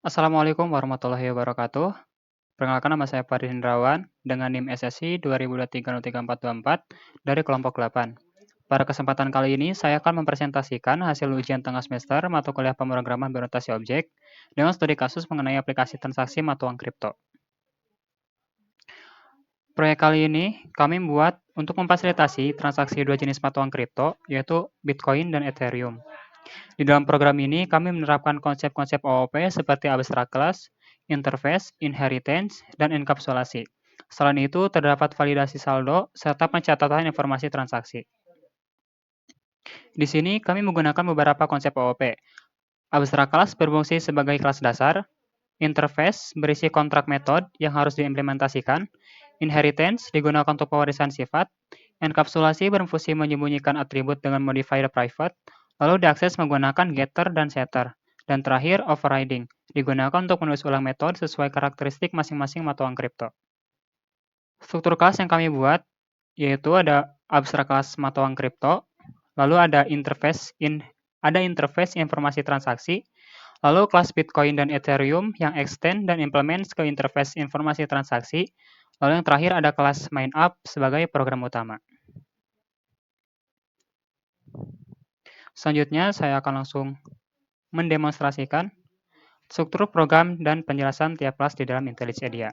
Assalamualaikum warahmatullahi wabarakatuh. Perkenalkan nama saya Fadil Hendrawan dengan NIM SSI 2023-03424 dari kelompok 8. Pada kesempatan kali ini, saya akan mempresentasikan hasil ujian tengah semester mata kuliah pemrograman berorientasi objek dengan studi kasus mengenai aplikasi transaksi mata uang kripto. Proyek kali ini kami buat untuk memfasilitasi transaksi dua jenis mata uang kripto, yaitu Bitcoin dan Ethereum. Di dalam program ini, kami menerapkan konsep-konsep OOP seperti abstract class, interface, inheritance, dan enkapsulasi. Selain itu, terdapat validasi saldo serta pencatatan informasi transaksi. Di sini, kami menggunakan beberapa konsep OOP. Abstract class berfungsi sebagai kelas dasar, interface berisi kontrak metode yang harus diimplementasikan, inheritance digunakan untuk pewarisan sifat, enkapsulasi berfungsi menyembunyikan atribut dengan modifier private, lalu diakses menggunakan getter dan setter. Dan terakhir, overriding, digunakan untuk menulis ulang metode sesuai karakteristik masing-masing mata uang kripto. Struktur kelas yang kami buat yaitu ada abstrak kelas mata uang kripto, lalu ada interface informasi transaksi, lalu kelas Bitcoin dan Ethereum yang extend dan implement ke interface informasi transaksi, lalu yang terakhir ada kelas main app sebagai program utama. Selanjutnya, saya akan langsung mendemonstrasikan struktur program dan penjelasan tiap kelas di dalam IntelliJ-EDIA.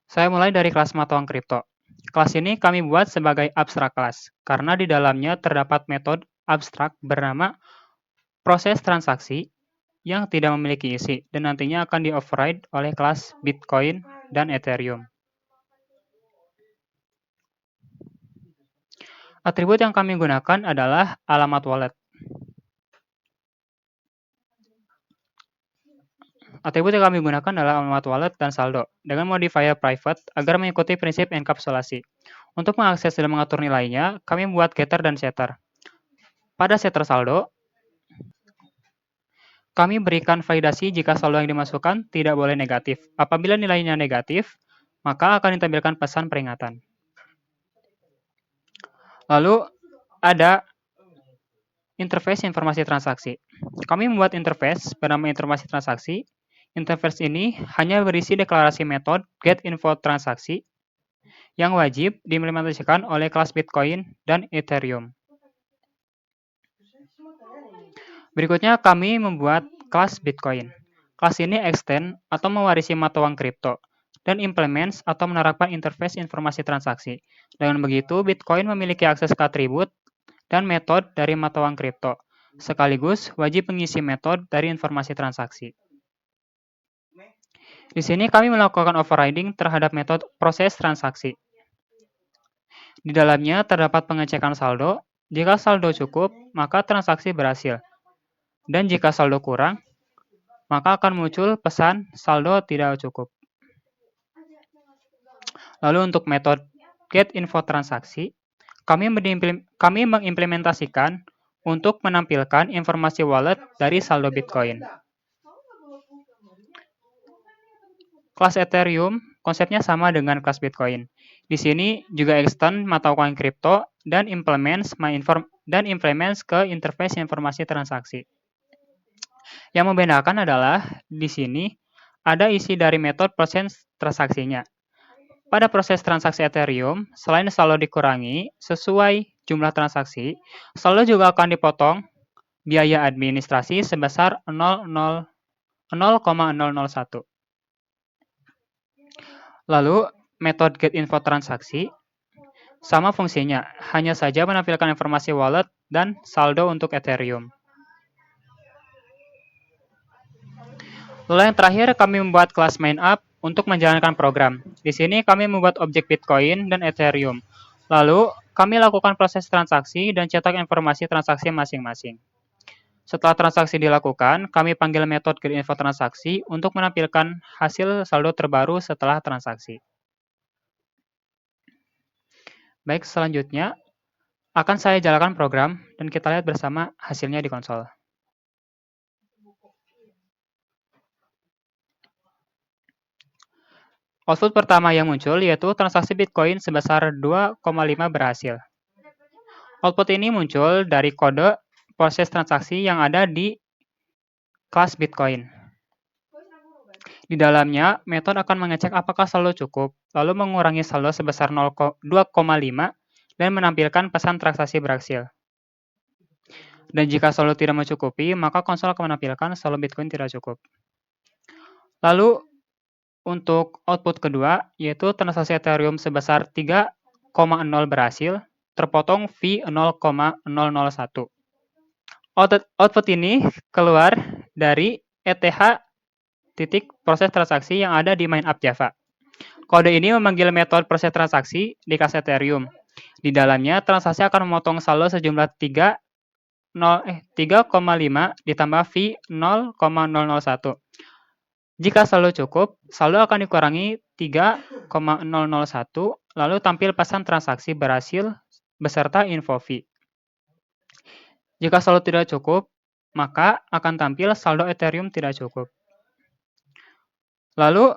Saya mulai dari kelas mata uang kripto. Kelas ini kami buat sebagai abstrak kelas, karena di dalamnya terdapat metode abstrak bernama proses transaksi yang tidak memiliki isi, dan nantinya akan di-override oleh kelas Bitcoin dan Ethereum. Atribut yang kami gunakan adalah alamat wallet. Atribut yang kami gunakan adalah alamat wallet dan saldo, dengan modifier private agar mengikuti prinsip enkapsulasi. Untuk mengakses dan mengatur nilainya, kami membuat getter dan setter. Pada setter saldo, kami berikan validasi jika saldo yang dimasukkan tidak boleh negatif. Apabila nilainya negatif, maka akan ditampilkan pesan peringatan. Lalu, ada interface informasi transaksi. Kami membuat interface bernama informasi transaksi. Interface ini hanya berisi deklarasi metode getInfoTransaksi yang wajib diimplementasikan oleh kelas Bitcoin dan Ethereum. Berikutnya kami membuat kelas Bitcoin. Kelas ini extend atau mewarisi mata uang kripto dan implements atau menerapkan interface informasi transaksi. Dengan begitu, Bitcoin memiliki akses ke atribut dan metode dari mata uang kripto, sekaligus wajib mengisi metode dari informasi transaksi. Di sini kami melakukan overriding terhadap metode proses transaksi. Di dalamnya terdapat pengecekan saldo. Jika saldo cukup, maka transaksi berhasil. Dan jika saldo kurang, maka akan muncul pesan saldo tidak cukup. Lalu untuk metode getInfoTransaksi, kami mengimplementasikan untuk menampilkan informasi wallet dari saldo Bitcoin. Kelas Ethereum konsepnya sama dengan kelas Bitcoin. Di sini juga extend mata uang kripto dan implements ke interface informasi transaksi. Yang membedakan adalah di sini ada isi dari metode proses transaksinya. Pada proses transaksi Ethereum, selain saldo dikurangi sesuai jumlah transaksi, saldo juga akan dipotong biaya administrasi sebesar 0,001. Lalu, metode getInfoTransaksi sama fungsinya, hanya saja menampilkan informasi wallet dan saldo untuk Ethereum. Lalu yang terakhir, kami membuat kelas MainApp untuk menjalankan program. Di sini kami membuat objek Bitcoin dan Ethereum. Lalu, kami lakukan proses transaksi dan cetak informasi transaksi masing-masing. Setelah transaksi dilakukan, kami panggil metode getInfoTransaksi untuk menampilkan hasil saldo terbaru setelah transaksi. Baik, selanjutnya akan saya jalankan program dan kita lihat bersama hasilnya di konsol. Output pertama yang muncul yaitu transaksi Bitcoin sebesar 2,5 berhasil. Output ini muncul dari kode proses transaksi yang ada di kelas Bitcoin. Di dalamnya, metode akan mengecek apakah saldo cukup, lalu mengurangi saldo sebesar 2,5 dan menampilkan pesan transaksi berhasil. Dan jika saldo tidak mencukupi, maka konsol akan menampilkan saldo Bitcoin tidak cukup. Lalu, untuk output kedua, yaitu transaksi Ethereum sebesar 3,0 berhasil, terpotong fee 0,001. Output ini keluar dari ETH titik proses transaksi yang ada di main app Java. Kode ini memanggil metode proses transaksi di kelas Ethereum. Di dalamnya, transaksi akan memotong saldo sejumlah 3,5 ditambah fee 0,001. Jika saldo cukup, saldo akan dikurangi 3,001, lalu tampil pesan transaksi berhasil beserta info fee. Jika saldo tidak cukup, maka akan tampil saldo Ethereum tidak cukup. Lalu,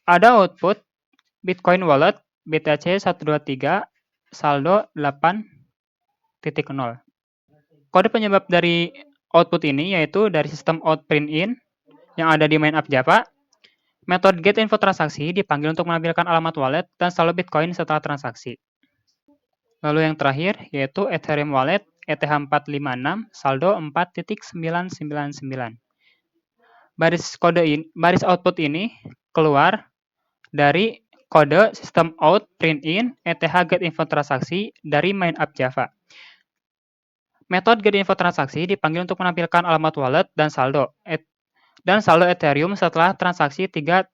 ada output Bitcoin Wallet BTC123 saldo 8.0. Kode penyebab dari output ini yaitu dari sistem out print in yang ada di main app Java. Metode get info transaksi dipanggil untuk menampilkan alamat wallet dan saldo Bitcoin setelah transaksi. Lalu yang terakhir yaitu Ethereum Wallet ETH456 saldo 4.999. Baris output ini keluar dari kode sistem out print in ETH get info transaksi dari main app Java. Metode get info transaksi dipanggil untuk menampilkan alamat wallet dan saldo Ethereum setelah transaksi 3,0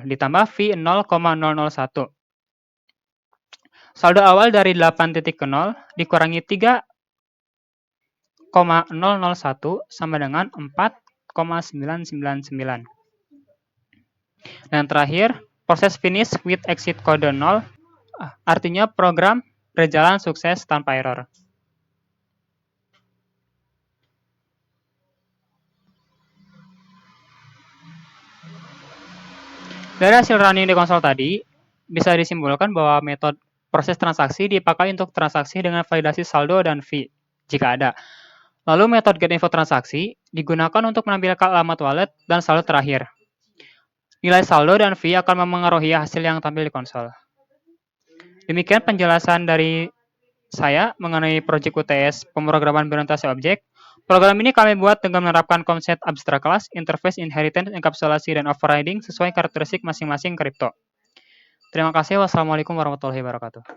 ditambah fee 0,001. Saldo awal dari 8.0 dikurangi 3,001 sama dengan 4,999. Dan terakhir, proses finish with exit kode 0, artinya program berjalan sukses tanpa error. Dari hasil running di konsol tadi, bisa disimpulkan bahwa metode proses transaksi dipakai untuk transaksi dengan validasi saldo dan fee, jika ada. Lalu metode get info transaksi digunakan untuk menampilkan alamat wallet dan saldo terakhir. Nilai saldo dan fee akan memengaruhi hasil yang tampil di konsol. Demikian penjelasan dari saya mengenai proyek UTS pemrograman berorientasi objek. Program ini kami buat dengan menerapkan konsep abstrak kelas, interface, inheritance, enkapsulasi, dan overriding sesuai karakteristik masing-masing kripto. Terima kasih. Wassalamualaikum warahmatullahi wabarakatuh.